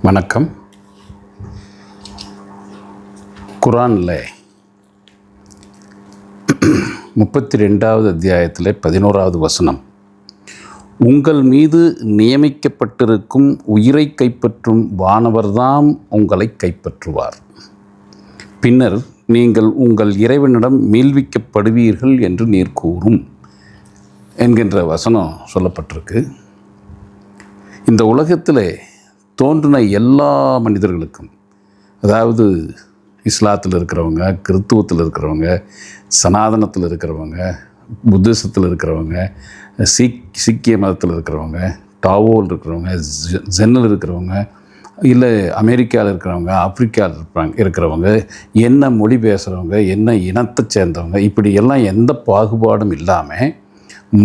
வணக்கம். குரானில் 32வது அத்தியாயத்தில் 11வது வசனம், உங்கள் மீது நியமிக்கப்பட்டிருக்கும் உயிரை கைப்பற்றும் வானவர்தாம் உங்களை கைப்பற்றுவார். பின்னர் நீங்கள் உங்கள் இறைவனிடம் மீள்விக்கப்படுவீர்கள் என்று நீர் கூறும் என்கின்ற வசனம் சொல்லப்பட்டிருக்கு. இந்த உலகத்தில் தோன்றின எல்லா மனிதர்களுக்கும், அதாவது இஸ்லாத்தில் இருக்கிறவங்க, கிறித்துவத்தில் இருக்கிறவங்க, சனாதனத்தில் இருக்கிறவங்க, புத்திசத்தில் இருக்கிறவங்க, சீக்கிய மதத்தில் இருக்கிறவங்க, டாவோவில் இருக்கிறவங்க, ஜென்னில் இருக்கிறவங்க, இல்லை அமெரிக்காவில் இருக்கிறவங்க, ஆப்பிரிக்காவில் இருக்கிறவங்க, என்ன மொழி பேசுகிறவங்க, என்ன இனத்தை சேர்ந்தவங்க, இப்படி எல்லாம் எந்த பாகுபாடும் இல்லாமல்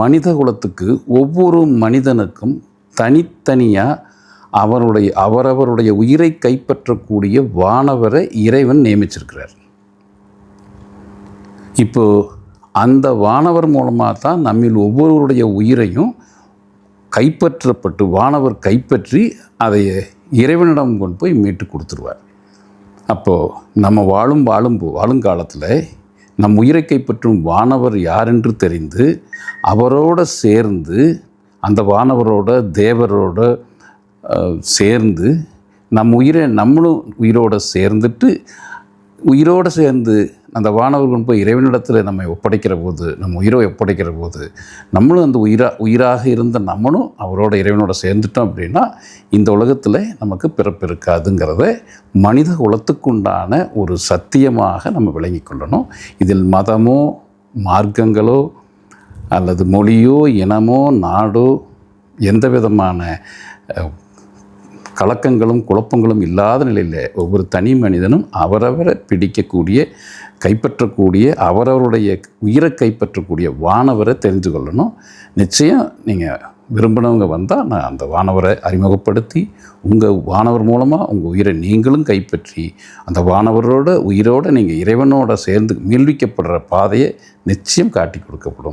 மனித குலத்துக்கு ஒவ்வொரு மனிதனுக்கும் தனித்தனியாக அவரவருடைய உயிரை கைப்பற்றக்கூடிய வானவரை இறைவன் நியமிச்சிருக்கிறார். இப்போது அந்த வானவர் மூலமாக தான் நம்மில் ஒவ்வொருவருடைய உயிரையும் கைப்பற்றப்பட்டு வானவர் கைப்பற்றி அதை இறைவனிடம் கொண்டு போய் மீட்டு கொடுத்துருவார். அப்போது நம்ம வாழும் காலத்தில் நம் உயிரை கைப்பற்றும் வானவர் யாரென்று தெரிந்து அவரோடு சேர்ந்து அந்த வானவரோட தேவரோட சேர்ந்து நம்மளும் உயிரோடு சேர்ந்து அந்த வானவர்கள் போய் இறைவனிடத்தில் நம்ம உயிரை ஒப்படைக்கிற போது நம்மளும் அந்த உயிராக இருந்த நம்மளும் அவரோட இறைவனோட சேர்ந்துட்டோம் அப்படின்னா இந்த உலகத்தில் நமக்கு பிறப்பு இருக்காதுங்கிறத மனித குலத்துக்குண்டான ஒரு சத்தியமாக நம்ம விளங்கி கொள்ளணும். இதில் மதமோ மார்க்கங்களோ அல்லது மொழியோ இனமோ நாடோ எந்த விதமான கலக்கங்களும் குழப்பங்களும் இல்லாத நிலையில் ஒவ்வொரு தனி மனிதனும் அவரவரை கைப்பற்றக்கூடிய அவரவருடைய உயிரை கைப்பற்றக்கூடிய வானவரை தெரிந்து கொள்ளணும். நிச்சயம் நீங்கள் விரும்பினவங்க வந்தால் நான் அந்த வானவரை அறிமுகப்படுத்தி உங்கள் வானவர் மூலமாக உங்கள் உயிரை நீங்களும் கைப்பற்றி அந்த வானவரோட உயிரோடு நீங்கள் இறைவனோட சேர்ந்து மீள்விக்கப்படுற பாதையை நிச்சயம் காட்டி கொடுக்கப்படும்.